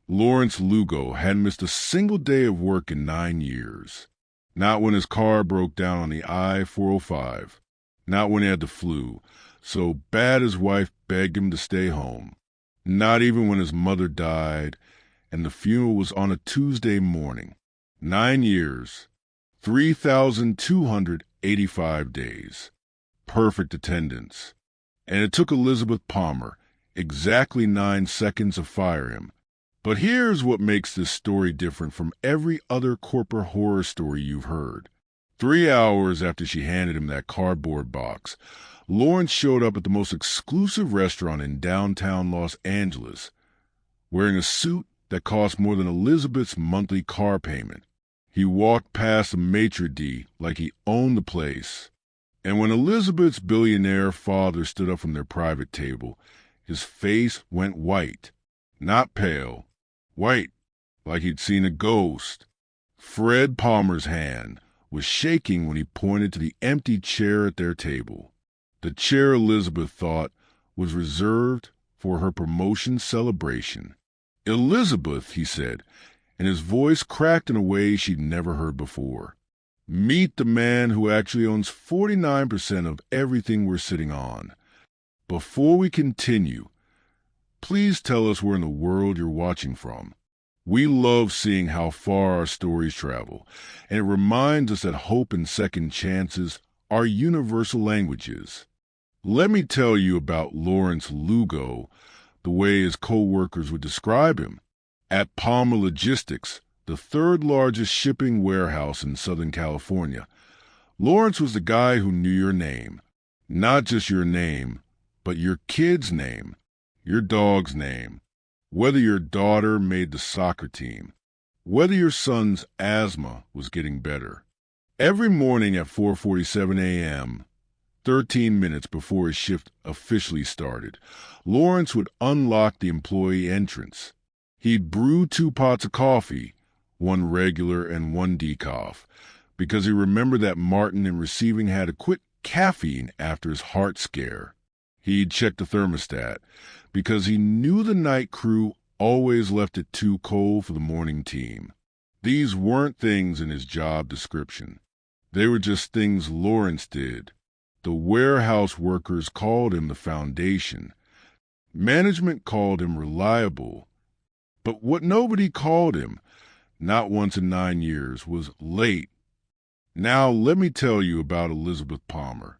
Lawrence Lugo hadn't missed a single day of work in 9 years. Not when his car broke down on the I-405. Not when he had the flu, so bad his wife begged him to stay home. Not even when his mother died, and the funeral was on a Tuesday morning. 9 years. 3,285 days. Perfect attendance. And it took Elizabeth Palmer exactly 9 seconds to fire him. But here's what makes this story different from every other corporate horror story you've heard. 3 hours after she handed him that cardboard box, Lawrence showed up at the most exclusive restaurant in downtown Los Angeles, wearing a suit that cost more than Elizabeth's monthly car payment. He walked past the maitre d' like he owned the place. And when Elizabeth's billionaire father stood up from their private table, his face went white. Not pale. White, like he'd seen a ghost. Fred Palmer's hand was shaking when he pointed to the empty chair at their table. The chair Elizabeth thought was reserved for her promotion celebration. "Elizabeth," he said, and his voice cracked in a way she'd never heard before. "Meet the man who actually owns 49% of everything we're sitting on. Before we continue, please tell us where in the world you're watching from. We love seeing how far our stories travel, and it reminds us that hope and second chances are universal languages. Let me tell you about Lawrence Lugo, the way his co-workers would describe him. At Palmer Logistics, the third largest shipping warehouse in Southern California, Lawrence was the guy who knew your name. Not just your name, but your kid's name. Your dog's name, whether your daughter made the soccer team, whether your son's asthma was getting better. Every morning at 4:47 a.m., 13 minutes before his shift officially started, Lawrence would unlock the employee entrance. He'd brew 2 pots of coffee, one regular and one decaf, because he remembered that Martin in receiving had to quit caffeine after his heart scare. He'd check the thermostat, because he knew the night crew always left it too cold for the morning team. These weren't things in his job description. They were just things Lawrence did. The warehouse workers called him the foundation. Management called him reliable. But what nobody called him, not once in 9 years, was late. Now let me tell you about Elizabeth Palmer.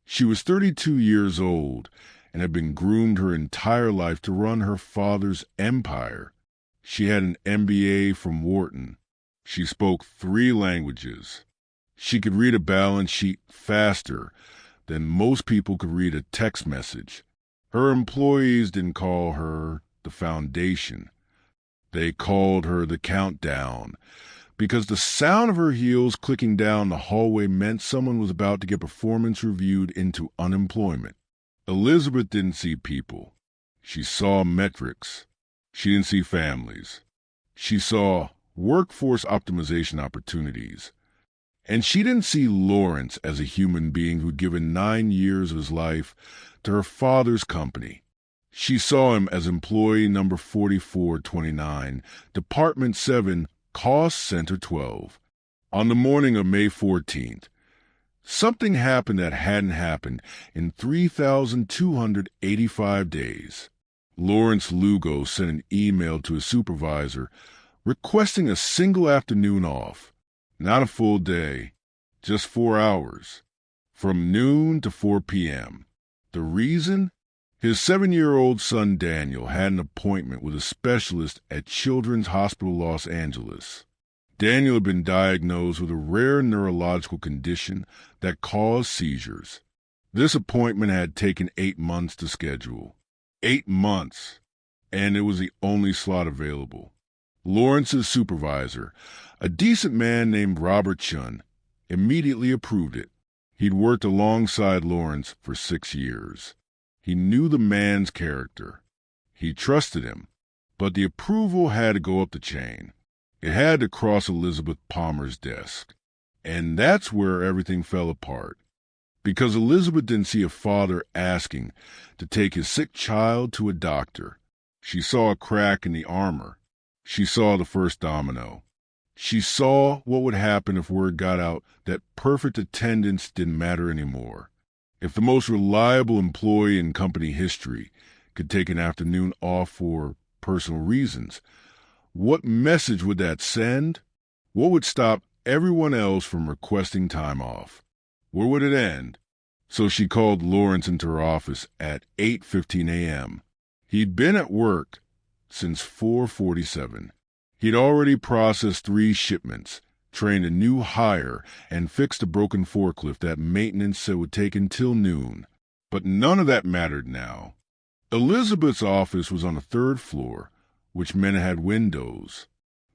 She was 32 years old and had been groomed her entire life to run her father's empire. She had an MBA from Wharton. She spoke 3 languages. She could read a balance sheet faster than most people could read a text message. Her employees didn't call her the foundation. They called her the countdown, because the sound of her heels clicking down the hallway meant someone was about to get performance reviewed into unemployment. Elizabeth didn't see people. She saw metrics. She didn't see families. She saw workforce optimization opportunities. And she didn't see Lawrence as a human being who'd given 9 years of his life to her father's company. She saw him as employee number 4429, Department 7, Cost Center 12. On the morning of May 14th, something happened that hadn't happened in 3,285 days. Lawrence Lugo sent an email to his supervisor requesting a single afternoon off. Not a full day, just 4 hours, from noon to 4 p.m. The reason? His 7-year-old son Daniel had an appointment with a specialist at Children's Hospital Los Angeles. Daniel had been diagnosed with a rare neurological condition that caused seizures. This appointment had taken 8 months to schedule. 8 months, and it was the only slot available. Lawrence's supervisor, a decent man named Robert Chun, immediately approved it. He'd worked alongside Lawrence for 6 years. He knew the man's character. He trusted him, but the approval had to go up the chain. It had to cross Elizabeth Palmer's desk. And that's where everything fell apart. Because Elizabeth didn't see a father asking to take his sick child to a doctor. She saw a crack in the armor. She saw the first domino. She saw what would happen if word got out that perfect attendance didn't matter anymore. If the most reliable employee in company history could take an afternoon off for personal reasons, what message would that send? What would stop everyone else from requesting time off? Where would it end? So she called Lawrence into her office at 8:15 a.m. He'd been at work since 4:47. He'd already processed 3 shipments, trained a new hire, and fixed a broken forklift that maintenance said would take until noon. But none of that mattered now. Elizabeth's office was on the 3rd floor, which meant it had windows.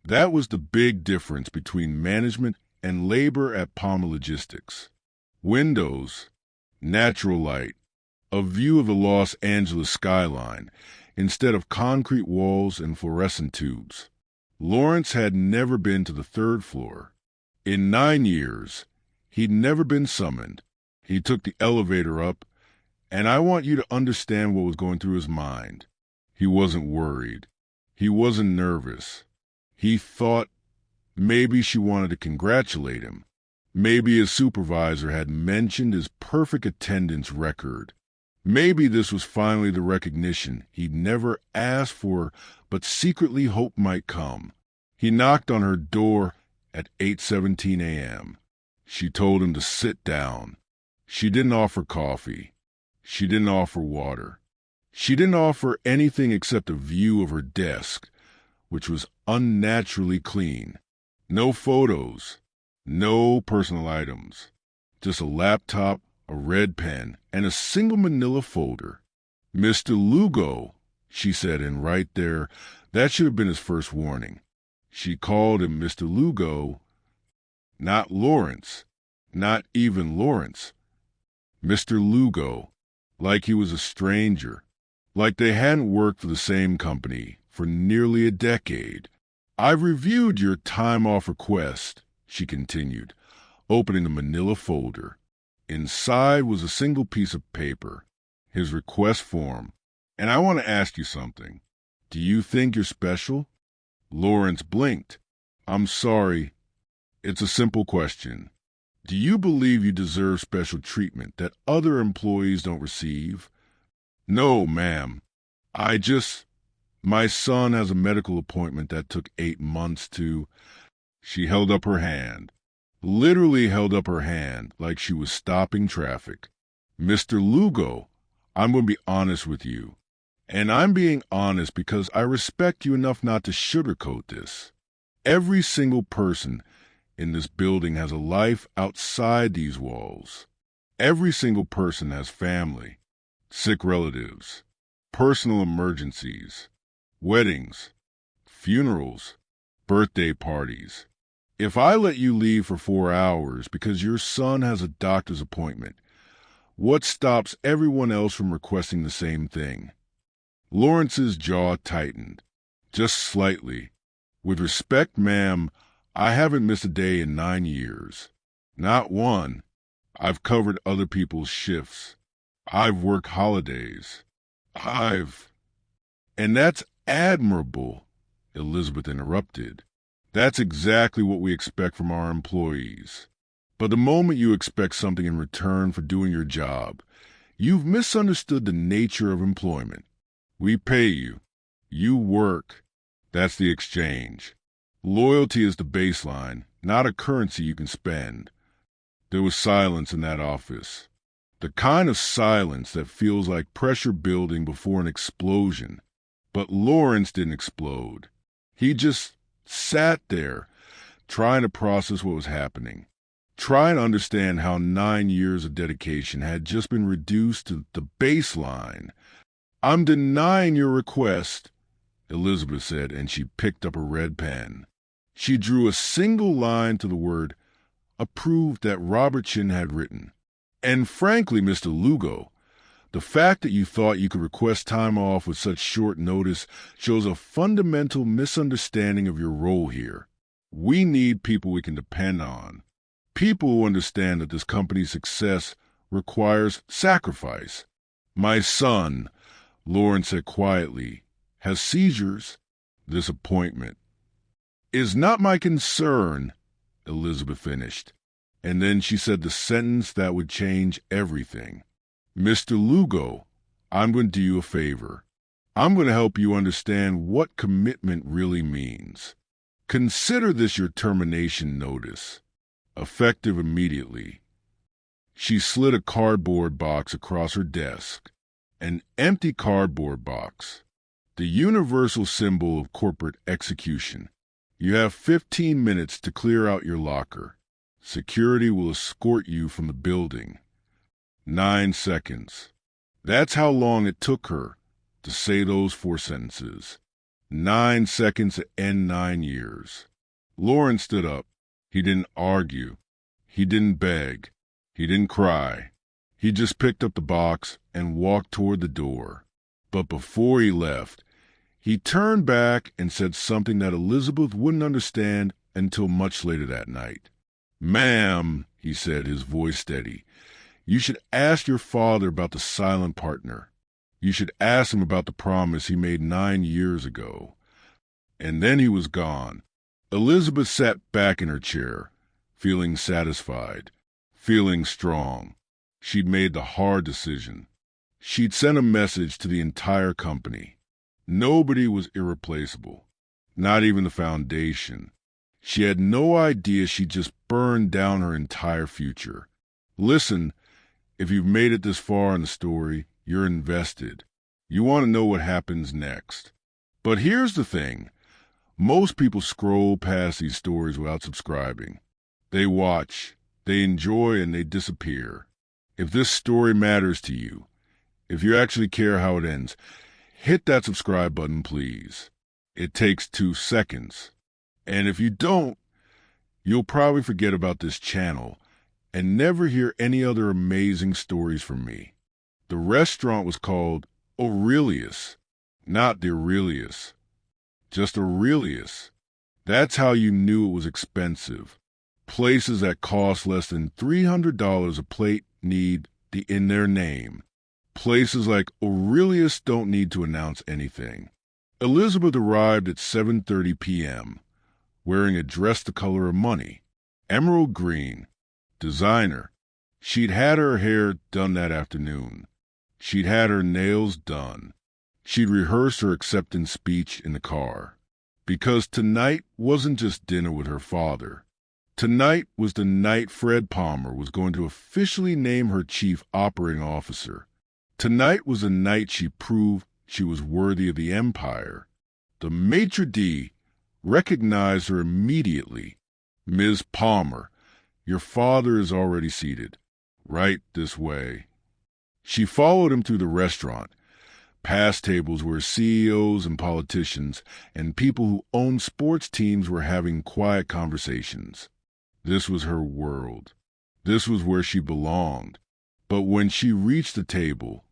That was the big difference between management and labor at Palmer Logistics. Windows, natural light, a view of the Los Angeles skyline, instead of concrete walls and fluorescent tubes. Lawrence had never been to the 3rd floor. In 9 years, he'd never been summoned. He took the elevator up, and I want you to understand what was going through his mind. He wasn't worried. He wasn't nervous. He thought maybe she wanted to congratulate him. Maybe his supervisor had mentioned his perfect attendance record. Maybe this was finally the recognition he'd never asked for but secretly hoped might come. He knocked on her door at 8:17 a.m. She told him to sit down. She didn't offer coffee. She didn't offer water. She didn't offer anything except a view of her desk, which was unnaturally clean. No photos, no personal items, just a laptop, a red pen, and a single manila folder. "Mr. Lugo," she said, and right there, that should have been his first warning. She called him Mr. Lugo, not Lawrence, not even Lawrence. Mr. Lugo, like he was a stranger, like they hadn't worked for the same company for nearly a decade. "I've reviewed your time-off request," she continued, opening the manila folder. Inside was a single piece of paper, his request form. "And I want to ask you something. Do you think you're special?" Lawrence blinked. "I'm sorry. It's a simple question. Do you believe you deserve special treatment that other employees don't receive?" "No, ma'am. My son has a medical appointment that took 8 months to—" She held up her hand. Literally held up her hand like she was stopping traffic. "Mr. Lugo, I'm going to be honest with you. And I'm being honest because I respect you enough not to sugarcoat this. Every single person in this building has a life outside these walls. Every single person has family, sick relatives, personal emergencies, weddings, funerals, birthday parties. If I let you leave for 4 hours because your son has a doctor's appointment, what stops everyone else from requesting the same thing?" Lawrence's jaw tightened, just slightly. "With respect, ma'am, I haven't missed a day in 9 years. Not one. I've covered other people's shifts. I've worked holidays. And that's admirable," Elizabeth interrupted. "That's exactly what we expect from our employees. But the moment you expect something in return for doing your job, you've misunderstood the nature of employment. We pay you. You work. That's the exchange. Loyalty is the baseline, not a currency you can spend." There was silence in that office. The kind of silence that feels like pressure building before an explosion. But Lawrence didn't explode. He just sat there, trying to process what was happening, trying to understand how 9 years of dedication had just been reduced to the baseline. "I'm denying your request," Elizabeth said, and she picked up a red pen. She drew a single line to the word "approved" that Robertson had written. "And frankly, Mr. Lugo, the fact that you thought you could request time off with such short notice shows a fundamental misunderstanding of your role here. We need people we can depend on. People who understand that this company's success requires sacrifice. My son," Lawrence said quietly, "has seizures." This appointment, "Is not my concern," Elizabeth finished. And then she said the sentence that would change everything. "Mr. Lugo, I'm going to do you a favor. I'm going to help you understand what commitment really means. Consider this your termination notice, effective immediately." She slid a cardboard box across her desk, an empty cardboard box, the universal symbol of corporate execution. "You have 15 minutes to clear out your locker. Security will escort you from the building." 9 seconds. That's how long it took her to say those 4 sentences. 9 seconds to end 9 years. Lawrence stood up. He didn't argue. He didn't beg. He didn't cry. He just picked up the box and walked toward the door. But before he left, he turned back and said something that Elizabeth wouldn't understand until much later that night. "Ma'am," he said, his voice steady, "you should ask your father about the silent partner. You should ask him about the promise he made 9 years ago." And then he was gone. Elizabeth sat back in her chair, feeling satisfied, feeling strong. She'd made the hard decision. She'd sent a message to the entire company. Nobody was irreplaceable, not even the foundation. She had no idea she'd just burned down her entire future. Listen, if you've made it this far in the story, you're invested. You want to know what happens next. But here's the thing. Most people scroll past these stories without subscribing. They watch, they enjoy, and they disappear. If this story matters to you, if you actually care how it ends, hit that subscribe button, please. It takes 2 seconds. And if you don't, you'll probably forget about this channel and never hear any other amazing stories from me. The restaurant was called Aurelius, not the Aurelius, just Aurelius. That's how you knew it was expensive. Places that cost less than $300 a plate need the in their name. Places like Aurelius don't need to announce anything. Elizabeth arrived at 7:30 p.m., wearing a dress the color of money, emerald green, designer. She'd had her hair done that afternoon. She'd had her nails done. She'd rehearsed her acceptance speech in the car. Because tonight wasn't just dinner with her father. Tonight was the night Fred Palmer was going to officially name her chief operating officer. Tonight was the night she proved she was worthy of the empire. The maitre d' recognized her immediately. "Ms. Palmer, your father is already seated. Right this way." She followed him through the restaurant, past tables where CEOs and politicians and people who owned sports teams were having quiet conversations. This was her world. This was where she belonged. But when she reached the table,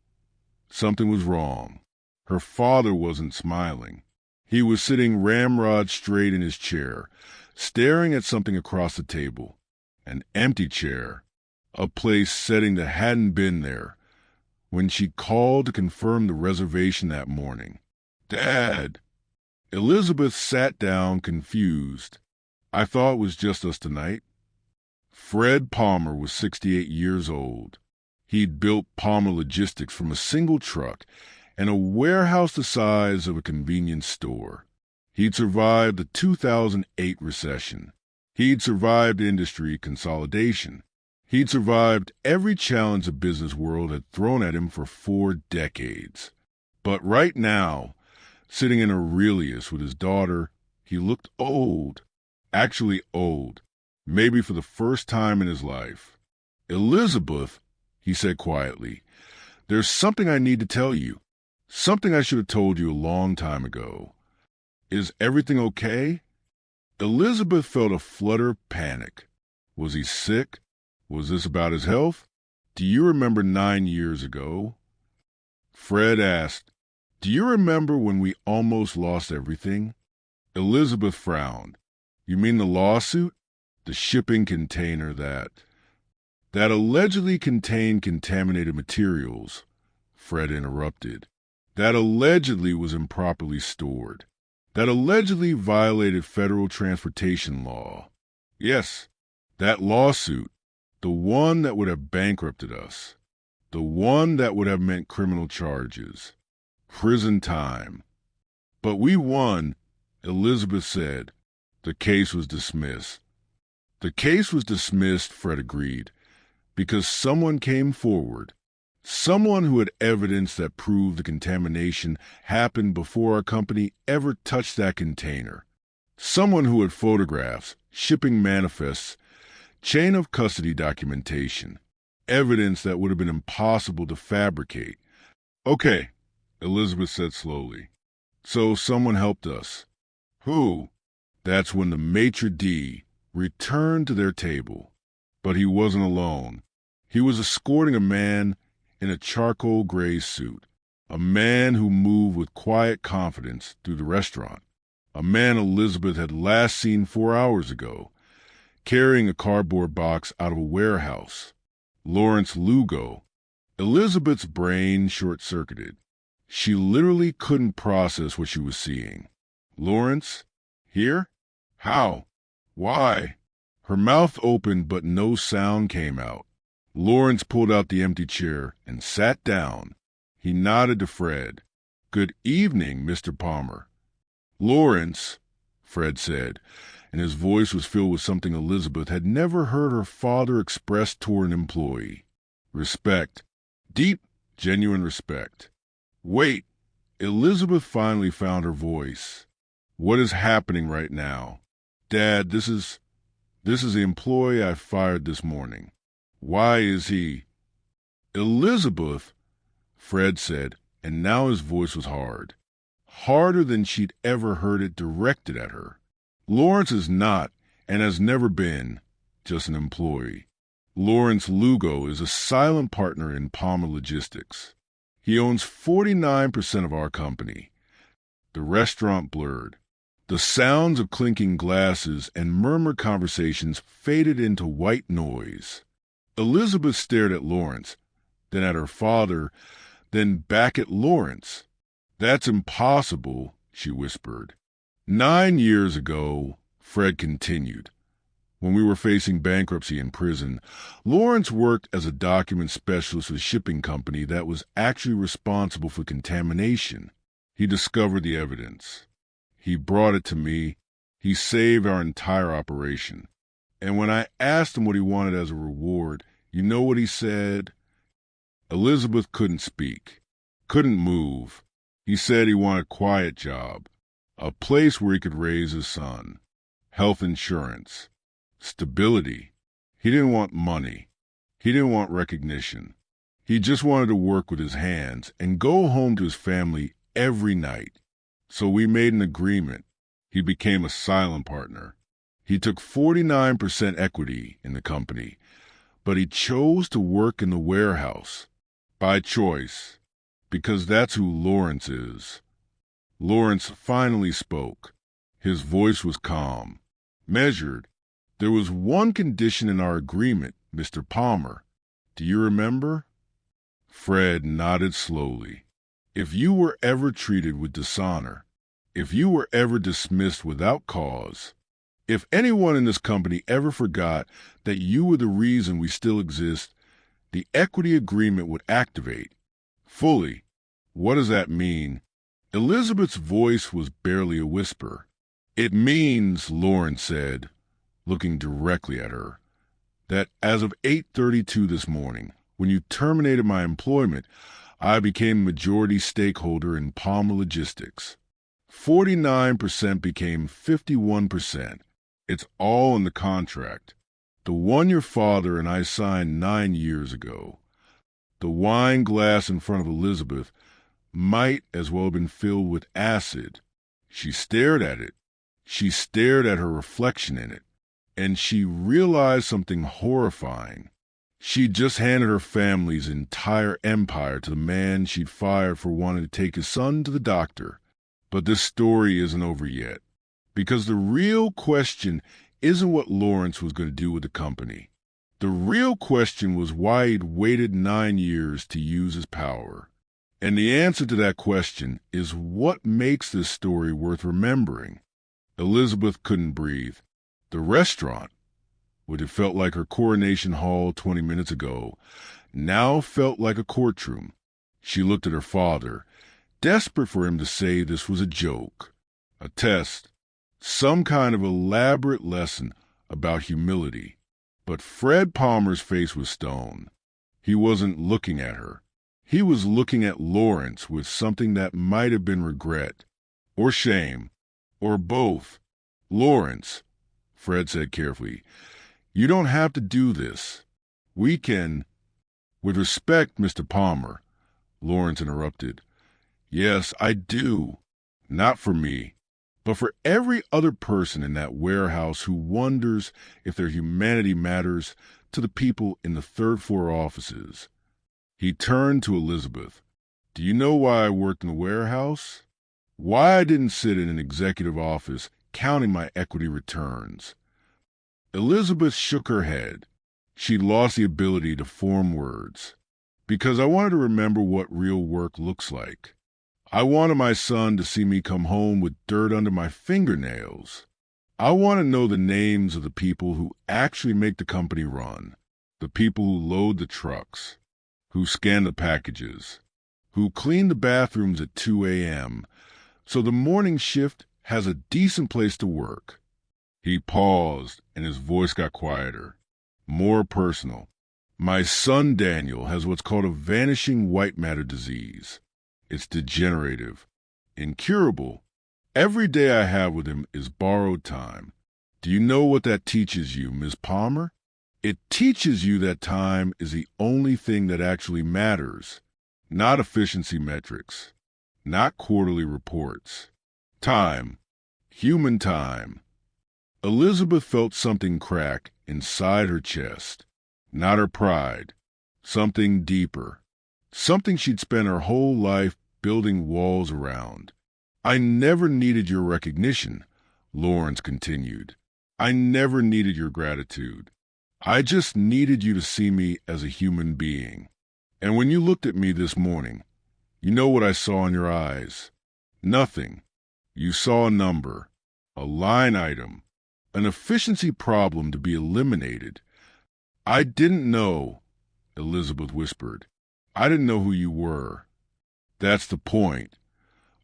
something was wrong. Her father wasn't smiling. He was sitting ramrod straight in his chair, staring at something across the table. An empty chair, a place setting that hadn't been there when she called to confirm the reservation that morning. "Dad!" Elizabeth sat down, confused. "I thought it was just us tonight." Fred Palmer was 68 years old. He'd built Palmer Logistics from a single truck and a warehouse the size of a convenience store. He'd survived the 2008 recession. He'd survived industry consolidation. He'd survived every challenge the business world had thrown at him for 4 decades. But right now, sitting in Aurelius with his daughter, he looked old. Actually old. Maybe for the first time in his life. "Elizabeth," he said quietly, "there's something I need to tell you. Something I should have told you a long time ago. Is everything okay?" Elizabeth felt a flutter of panic. Was he sick? Was this about his health? "Do you remember 9 years ago?" Fred asked, "Do you remember when we almost lost everything?" Elizabeth frowned. "You mean the lawsuit? The shipping container that allegedly contained contaminated materials," Fred interrupted. "That allegedly was improperly stored. that allegedly violated federal transportation law. Yes, that lawsuit, the one that would have bankrupted us, the one that would have meant criminal charges, prison time. But we won, Elizabeth said. The case was dismissed. The case was dismissed, Fred agreed, because someone came forward, someone who had evidence that proved the contamination happened before our company ever touched that container. Someone who had photographs, shipping manifests, chain of custody documentation, evidence that would have been impossible to fabricate. Okay, Elizabeth said slowly. So someone helped us. Who? That's when the maitre d' returned to their table. But he wasn't alone. He was escorting a man in a charcoal gray suit, a man who moved with quiet confidence through the restaurant, a man Elizabeth had last seen 4 hours ago, carrying a cardboard box out of a warehouse. Lawrence Lugo. Elizabeth's brain short-circuited. She literally couldn't process what she was seeing. Lawrence? Here? How? Why? Her mouth opened, but no sound came out. Lawrence pulled out the empty chair and sat down. He nodded to Fred. Good evening, Mr. Palmer. Lawrence, Fred said, and his voice was filled with something Elizabeth had never heard her father express toward an employee. Respect. Deep, genuine respect. Wait. Elizabeth finally found her voice. What is happening right now? Dad, this is the employee I fired this morning. Why is he? Elizabeth, Fred said, and now his voice was hard. Harder than she'd ever heard it directed at her. Lawrence is not, and has never been, just an employee. Lawrence Lugo is a silent partner in Palmer Logistics. He owns 49% of our company. The restaurant blurred. The sounds of clinking glasses and murmured conversations faded into white noise. Elizabeth stared at Lawrence, then at her father, then back at Lawrence. That's impossible, she whispered. 9 years ago, Fred continued, when we were facing bankruptcy in prison, Lawrence worked as a document specialist with a shipping company that was actually responsible for contamination. He discovered the evidence. He brought it to me. He saved our entire operation. And when I asked him what he wanted as a reward, you know what he said? Elizabeth couldn't speak, couldn't move. He said he wanted a quiet job, a place where he could raise his son, health insurance, stability. He didn't want money. He didn't want recognition. He just wanted to work with his hands and go home to his family every night. So we made an agreement. He became a silent partner. He took 49% equity in the company, but he chose to work in the warehouse by choice, because that's who Lawrence is. Lawrence finally spoke. His voice was calm, measured. There was one condition in our agreement, Mr. Palmer. Do you remember? Fred nodded slowly. If you were ever treated with dishonor, if you were ever dismissed without cause, if anyone in this company ever forgot that you were the reason we still exist, the equity agreement would activate. Fully. What does that mean? Elizabeth's voice was barely a whisper. It means, Lawrence said, looking directly at her, that as of 8:32 this morning, when you terminated my employment, I became majority stakeholder in Palmer Logistics. 49% became 51%. It's all in the contract. The one your father and I signed 9 years ago. The wine glass in front of Elizabeth might as well have been filled with acid. She stared at it. She stared at her reflection in it. And she realized something horrifying. She'd just handed her family's entire empire to the man she'd fired for wanting to take his son to the doctor. But this story isn't over yet. Because the real question isn't what Lawrence was going to do with the company. The real question was why he'd waited 9 years to use his power. And the answer to that question is what makes this story worth remembering. Elizabeth couldn't breathe. The restaurant, which had felt like her coronation hall 20 minutes ago, now felt like a courtroom. She looked at her father, desperate for him to say this was a joke, a test, some kind of elaborate lesson about humility. But Fred Palmer's face was stone. He wasn't looking at her. He was looking at Lawrence with something that might have been regret, or shame, or both. "Lawrence," Fred said carefully, "you don't have to do this. We can—" "With respect, Mr. Palmer," Lawrence interrupted. "Yes, I do. Not for me, but for every other person in that warehouse who wonders if their humanity matters to the people in the third-floor offices." He turned to Elizabeth. "Do you know why I worked in the warehouse? Why I didn't sit in an executive office counting my equity returns?" Elizabeth shook her head. She'd lost the ability to form words. "Because I wanted to remember what real work looks like. I wanted my son to see me come home with dirt under my fingernails. I want to know the names of the people who actually make the company run, the people who load the trucks, who scan the packages, who clean the bathrooms at 2 a.m., so the morning shift has a decent place to work." He paused, and his voice got quieter, more personal. "My son Daniel has what's called a vanishing white matter disease. It's degenerative, incurable. Every day I have with him is borrowed time. Do you know what that teaches you, Miss Palmer? It teaches you that time is the only thing that actually matters, not efficiency metrics, not quarterly reports. Time, human time." Elizabeth felt something crack inside her chest, not her pride, something deeper, something she'd spent her whole life building walls around. "I never needed your recognition," Lawrence continued. "I never needed your gratitude. I just needed you to see me as a human being. And when you looked at me this morning, you know what I saw in your eyes? Nothing. You saw a number, a line item, an efficiency problem to be eliminated. I didn't know," Elizabeth whispered. "I didn't know who you were." "That's the point,"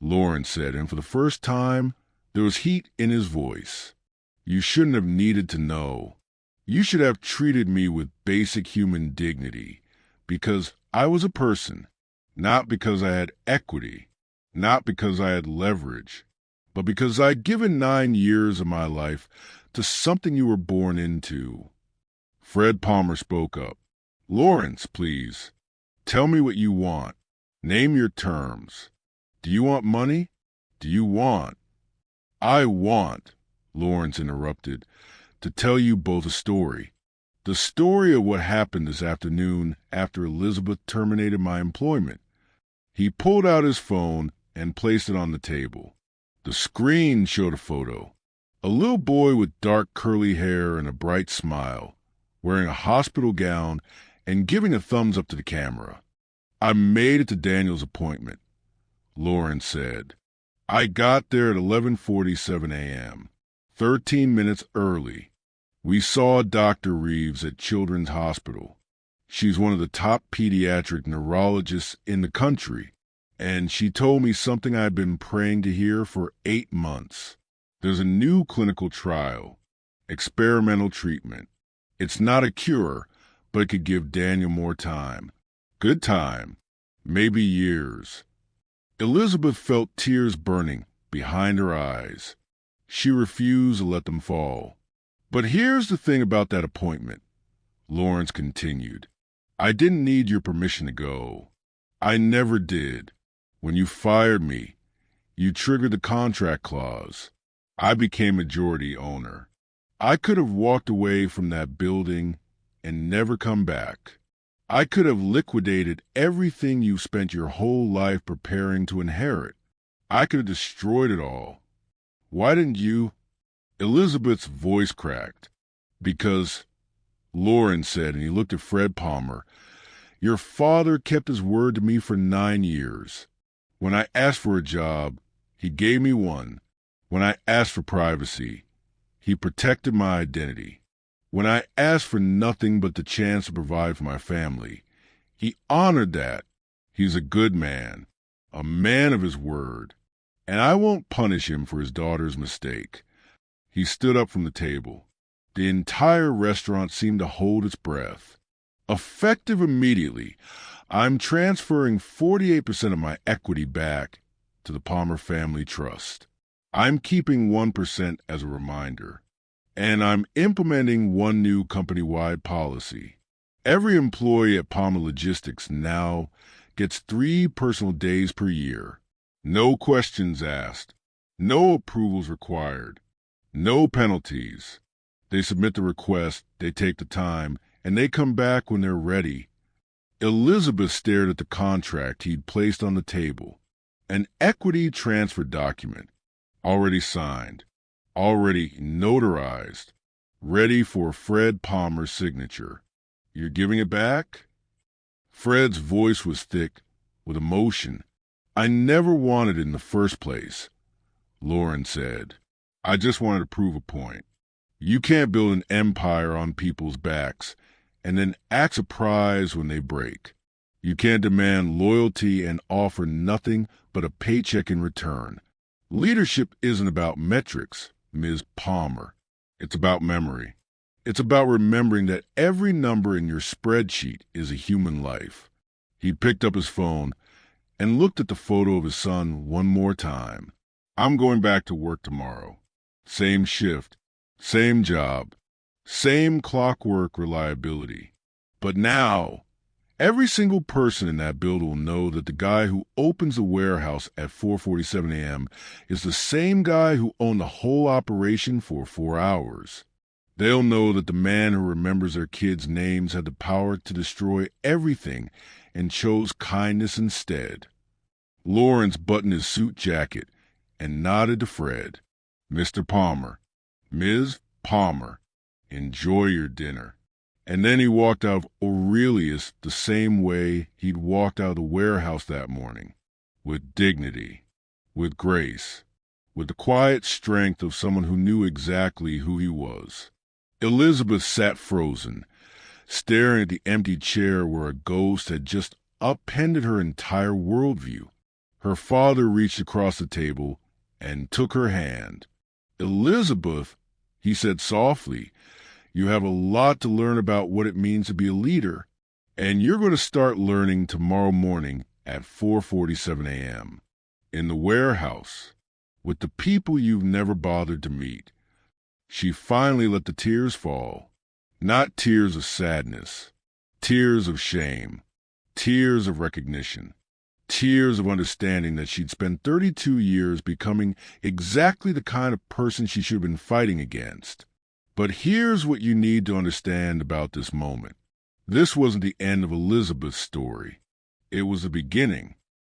Lawrence said, and for the first time there was heat in his voice. "You shouldn't have needed to know. You should have treated me with basic human dignity, because I was a person, not because I had equity, not because I had leverage, but because I'd given 9 years of my life to something you were born into." Fred Palmer spoke up. "Lawrence, please, tell me what you want. Name your terms. Do you want money? Do you want—" "I want," Lawrence interrupted, "to tell you both a story. The story of what happened this afternoon after Elizabeth terminated my employment." He pulled out his phone and placed it on the table. The screen showed a photo. A little boy with dark curly hair and a bright smile, wearing a hospital gown and giving a thumbs up to the camera. "I made it to Daniel's appointment," Lawrence said. "I got there at 11:47 a.m., 13 minutes early. We saw Dr. Reeves at Children's Hospital. She's one of the top pediatric neurologists in the country, and she told me something I've been praying to hear for 8 months. There's a new clinical trial, experimental treatment. It's not a cure, but it could give Daniel more time. Good time, maybe years." Elizabeth felt tears burning behind her eyes. She refused to let them fall. "But here's the thing about that appointment," Lawrence continued. "I didn't need your permission to go. I never did. When you fired me, you triggered the contract clause. I became majority owner. I could have walked away from that building and never come back. I could have liquidated everything you spent your whole life preparing to inherit. I could have destroyed it all. Why didn't you—" Elizabeth's voice cracked. "Because," Lawrence said, and he looked at Fred Palmer, Your father kept his word to me for 9 years. When I asked for a job, he gave me one. When I asked for privacy, he protected my identity. When I asked for nothing but the chance to provide for my family, he honored that. He's a good man, a man of his word, and I won't punish him for his daughter's mistake." He stood up from the table. The entire restaurant seemed to hold its breath. "Effective immediately, I'm transferring 48% of my equity back to the Palmer Family Trust. I'm keeping 1% as a reminder. And I'm implementing one new company-wide policy. Every employee at Palmer Logistics now gets 3 personal days per year. No questions asked. No approvals required. No penalties. They submit the request, they take the time, and they come back when they're ready." Elizabeth stared at the contract he'd placed on the table. An equity transfer document, already signed, already notarized, ready for Fred Palmer's signature. "You're giving it back?" Fred's voice was thick with emotion. "I never wanted it in the first place," Lauren said. "I just wanted to prove a point. You can't build an empire on people's backs and then act surprised when they break. You can't demand loyalty and offer nothing but a paycheck in return. Leadership isn't about metrics, Ms. Palmer. It's about memory. It's about remembering that every number in your spreadsheet is a human life." He picked up his phone and looked at the photo of his son one more time. "I'm going back to work tomorrow. Same shift, same job, same clockwork reliability. But now, every single person in that building will know that the guy who opens the warehouse at 4:47 a.m. is the same guy who owned the whole operation for 4 hours. They'll know that the man who remembers their kids' names had the power to destroy everything and chose kindness instead." Lawrence buttoned his suit jacket and nodded to Fred. "Mr. Palmer, Ms. Palmer, enjoy your dinner." And then he walked out of Aurelius the same way he'd walked out of the warehouse that morning, with dignity, with grace, with the quiet strength of someone who knew exactly who he was. Elizabeth sat frozen, staring at the empty chair where a ghost had just upended her entire worldview. Her father reached across the table and took her hand. "Elizabeth," he said softly, "you have a lot to learn about what it means to be a leader, and you're going to start learning tomorrow morning at 4:47 a.m. in the warehouse with the people you've never bothered to meet." She finally let the tears fall, not tears of sadness, tears of shame, tears of recognition, tears of understanding that she'd spent 32 years becoming exactly the kind of person she should have been fighting against. But here's what you need to understand about this moment. This wasn't the end of Elizabeth's story. It was the beginning.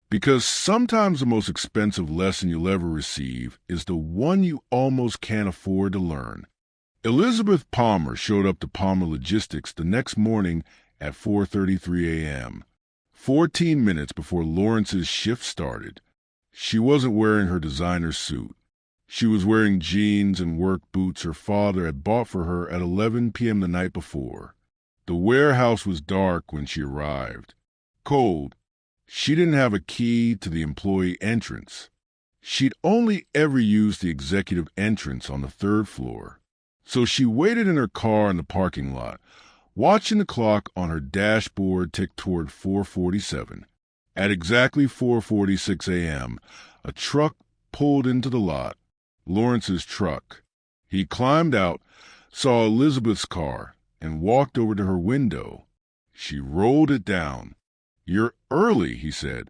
Because sometimes the most expensive lesson you'll ever receive is the one you almost can't afford to learn. Elizabeth Palmer showed up to Palmer Logistics the next morning at 4:33 a.m., 14 minutes before Lawrence's shift started. She wasn't wearing her designer suit. She was wearing jeans and work boots her father had bought for her at 11 p.m. the night before. The warehouse was dark when she arrived. Cold. She didn't have a key to the employee entrance. She'd only ever used the executive entrance on the 3rd floor. So she waited in her car in the parking lot, watching the clock on her dashboard tick toward 4:47. At exactly 4:46 a.m., a truck pulled into the lot, Lawrence's truck. He climbed out, saw Elizabeth's car, and walked over to her window. She rolled it down. "You're early," he said.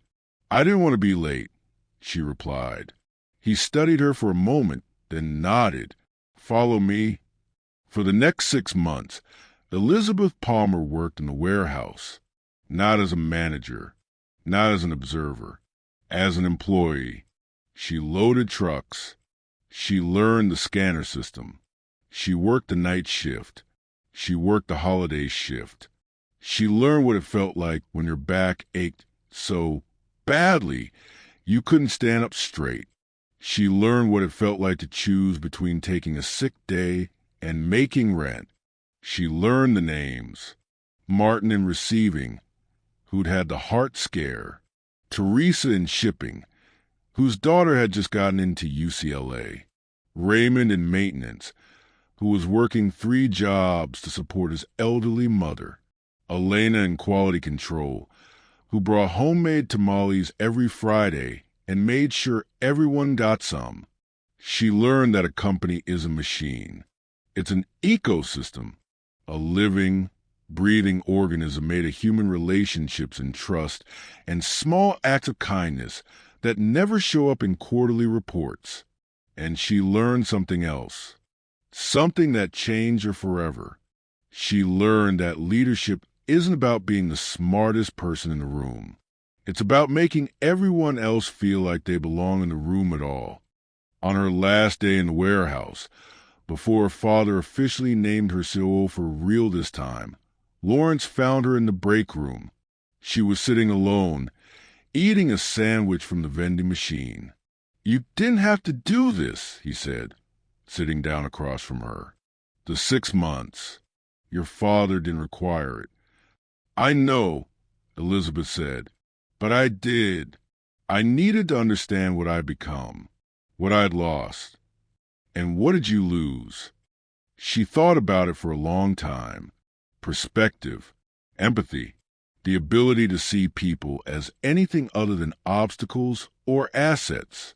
"I didn't want to be late," she replied. He studied her for a moment, then nodded. "Follow me." For the next 6 months, Elizabeth Palmer worked in the warehouse, not as a manager, not as an observer, as an employee. She loaded trucks. She learned the scanner system. She worked the night shift. She worked the holiday shift. She learned what it felt like when your back ached so badly you couldn't stand up straight. She learned what it felt like to choose between taking a sick day and making rent. She learned the names. Martin in receiving, who'd had the heart scare. Teresa in shipping, whose daughter had just gotten into UCLA. Raymond in maintenance, who was working 3 jobs to support his elderly mother. Elena in quality control, who brought homemade tamales every Friday and made sure everyone got some. She learned that a company is a machine. It's an ecosystem, a living, breathing organism made of human relationships and trust and small acts of kindness that never show up in quarterly reports. And she learned something else, something that changed her forever. She learned that leadership isn't about being the smartest person in the room. It's about making everyone else feel like they belong in the room at all. On her last day in the warehouse, before her father officially named her COO for real this time, Lawrence found her in the break room. She was sitting alone, eating a sandwich from the vending machine. "You didn't have to do this," he said, sitting down across from her. "The 6 months. Your father didn't require it." "I know," Elizabeth said, "but I did. I needed to understand what I'd become, what I'd lost. And what did you lose?" She thought about it for a long time. Perspective, empathy, the ability to see people as anything other than obstacles or assets.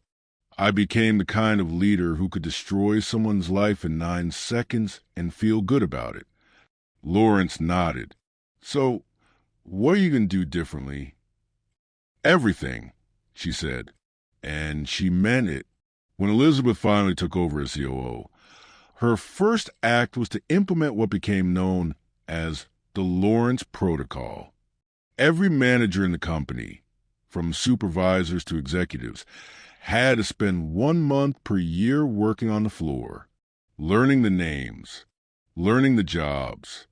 "I became the kind of leader who could destroy someone's life in 9 seconds and feel good about it." Lawrence nodded. "So, what are you going to do differently?" "Everything," she said. And she meant it. When Elizabeth finally took over as COO, her first act was to implement what became known as the Lawrence Protocol. Every manager in the company, from supervisors to executives, had to spend 1 month per year working on the floor, learning the names, learning the jobs,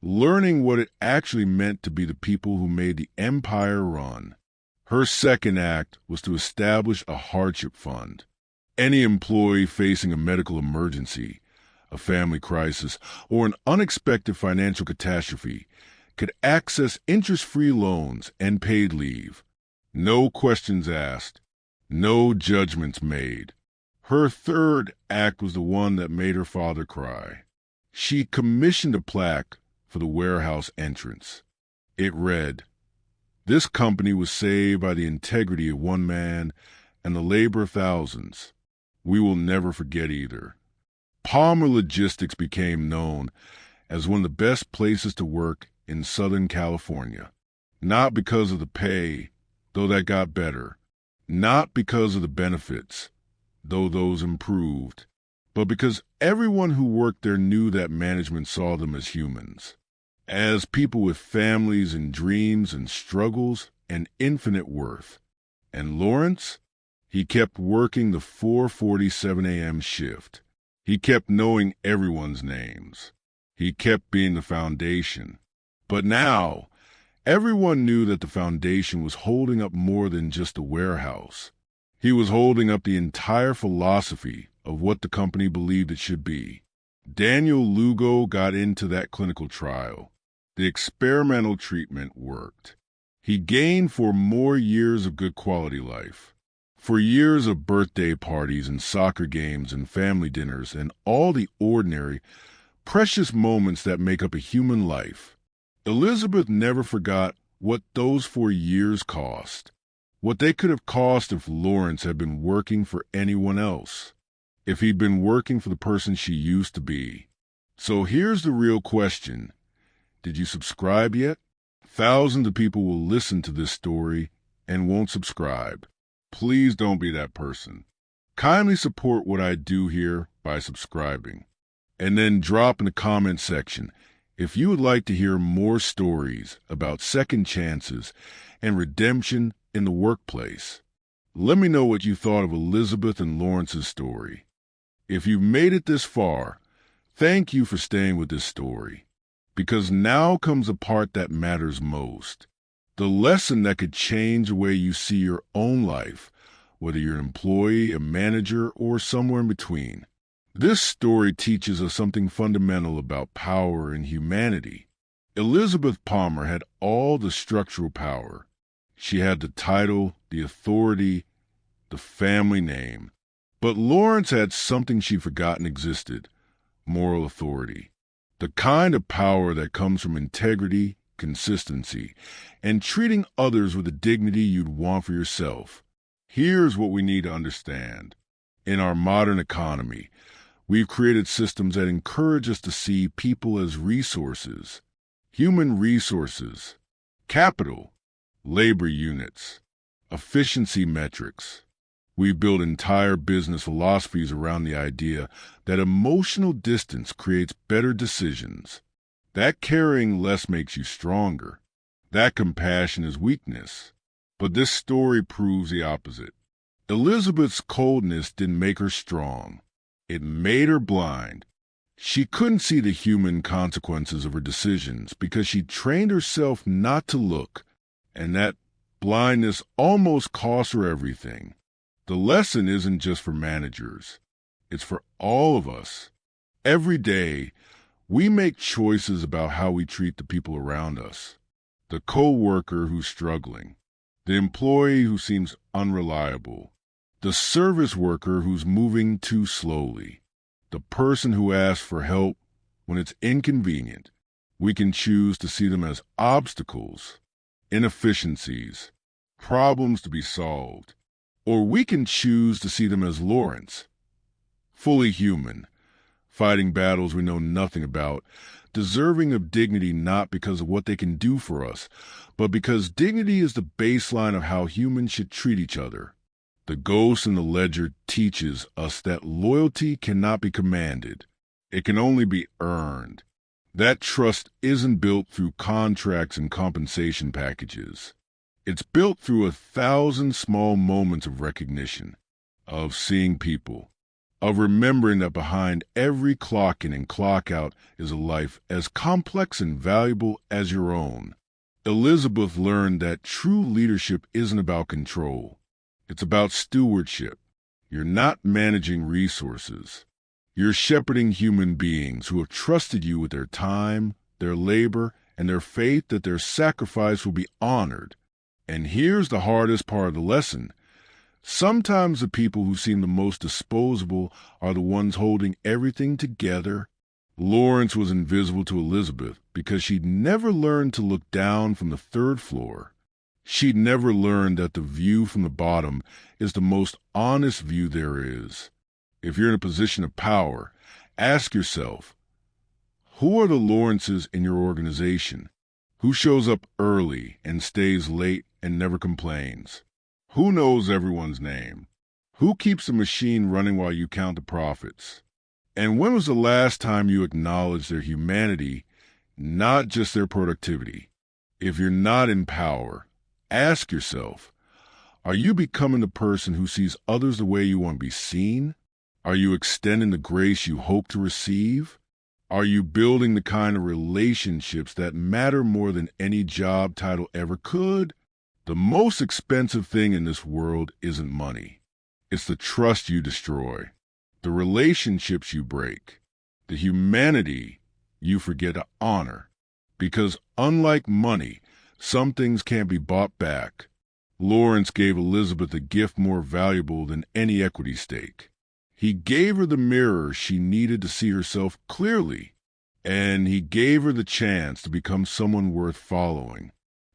learning what it actually meant to be the people who made the empire run. Her second act was to establish a hardship fund. Any employee facing a medical emergency, a family crisis, or an unexpected financial catastrophe could access interest-free loans and paid leave. No questions asked, no judgments made. Her third act was the one that made her father cry. She commissioned a plaque for the warehouse entrance. It read, "This company was saved by the integrity of one man and the labor of thousands. We will never forget either." Palmer Logistics became known as one of the best places to work in Southern California. Not because of the pay, though that got better. Not because of the benefits, though those improved. But because everyone who worked there knew that management saw them as humans. As people with families and dreams and struggles and infinite worth. And Lawrence? He kept working the 4:47 a.m. shift. He kept knowing everyone's names. He kept being the foundation. But now, everyone knew that the foundation was holding up more than just a warehouse. He was holding up the entire philosophy of what the company believed it should be. Daniel Lugo got into that clinical trial. The experimental treatment worked. He gained 4 more years of good quality life. For years of birthday parties and soccer games and family dinners and all the ordinary, precious moments that make up a human life. Elizabeth never forgot what those 4 years cost. What they could have cost if Lawrence had been working for anyone else. If he'd been working for the person she used to be. So here's the real question. Did you subscribe yet? Thousands of people will listen to this story and won't subscribe. Please don't be that person. Kindly support what I do here by subscribing. And then drop in the comment section if you would like to hear more stories about second chances and redemption in the workplace. Let me know what you thought of Elizabeth and Lawrence's story. If you've made it this far, thank you for staying with this story. Because now comes the part that matters most. The lesson that could change the way you see your own life, whether you're an employee, a manager, or somewhere in between. This story teaches us something fundamental about power and humanity. Elizabeth Palmer had all the structural power. She had the title, the authority, the family name. But Lawrence had something she'd forgotten existed: moral authority. The kind of power that comes from integrity, consistency, and treating others with the dignity you'd want for yourself. Here's what we need to understand. In our modern economy, we've created systems that encourage us to see people as resources, human resources, capital, labor units, efficiency metrics. We build entire business philosophies around the idea that emotional distance creates better decisions, that caring less makes you stronger, that compassion is weakness. But this story proves the opposite. Elizabeth's coldness didn't make her strong. It made her blind. She couldn't see the human consequences of her decisions because she trained herself not to look, and that blindness almost cost her everything. The lesson isn't just for managers. It's for all of us. Every day, we make choices about how we treat the people around us. The co-worker who's struggling, the employee who seems unreliable, the service worker who's moving too slowly, the person who asks for help when it's inconvenient. We can choose to see them as obstacles, inefficiencies, problems to be solved. Or we can choose to see them as Lawrence, fully human, fighting battles we know nothing about, deserving of dignity not because of what they can do for us, but because dignity is the baseline of how humans should treat each other. The ghost in the ledger teaches us that loyalty cannot be commanded. It can only be earned. That trust isn't built through contracts and compensation packages. It's built through 1,000 small moments of recognition, of seeing people, of remembering that behind every clock in and clock out is a life as complex and valuable as your own. Elizabeth learned that true leadership isn't about control. It's about stewardship. You're not managing resources. You're shepherding human beings who have trusted you with their time, their labor, and their faith that their sacrifice will be honored. And here's the hardest part of the lesson. Sometimes the people who seem the most disposable are the ones holding everything together. Lawrence was invisible to Elizabeth because she'd never learned to look down from the third floor. She'd never learned that the view from the bottom is the most honest view there is. If you're in a position of power, ask yourself, who are the Lawrences in your organization? Who shows up early and stays late and never complains? Who knows everyone's name? Who keeps the machine running while you count the profits? And when was the last time you acknowledged their humanity, not just their productivity? If you're not in power, ask yourself, are you becoming the person who sees others the way you want to be seen? Are you extending the grace you hope to receive? Are you building the kind of relationships that matter more than any job title ever could? The most expensive thing in this world isn't money. It's the trust you destroy, the relationships you break, the humanity you forget to honor. Because unlike money, some things can't be bought back. Lawrence gave Elizabeth a gift more valuable than any equity stake. He gave her the mirror she needed to see herself clearly, and he gave her the chance to become someone worth following.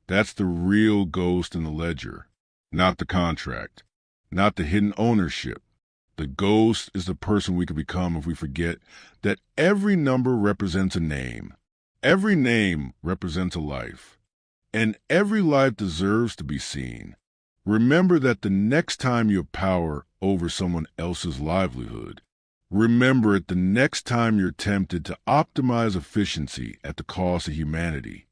That's the real ghost in the ledger, not the contract, not the hidden ownership. The ghost is the person we could become if we forget that every number represents a name. Every name represents a life, and every life deserves to be seen. Remember that the next time you have power over someone else's livelihood, remember it the next time you're tempted to optimize efficiency at the cost of humanity.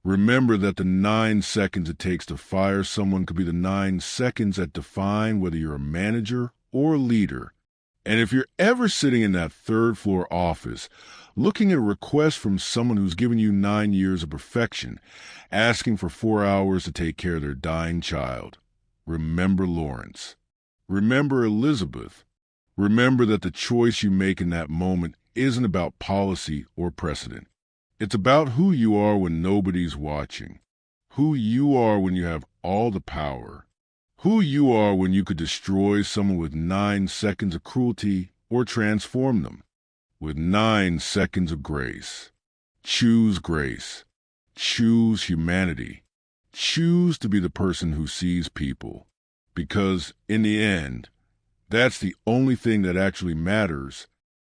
Remember that the 9 seconds it takes to fire someone could be the 9 seconds that define whether you're a manager or a leader. And if you're ever sitting in that third floor office, looking at a request from someone who's given you 9 years of perfection, asking for 4 hours to take care of their dying child. Remember Lawrence. Remember Elizabeth. Remember that the choice you make in that moment isn't about policy or precedent. It's about who you are when nobody's watching, who you are when you have all the power, who you are when you could destroy someone with 9 seconds of cruelty or transform them with 9 seconds of grace. Choose grace. Choose humanity. Choose to be the person who sees people. Because in the end, that's the only thing that actually matters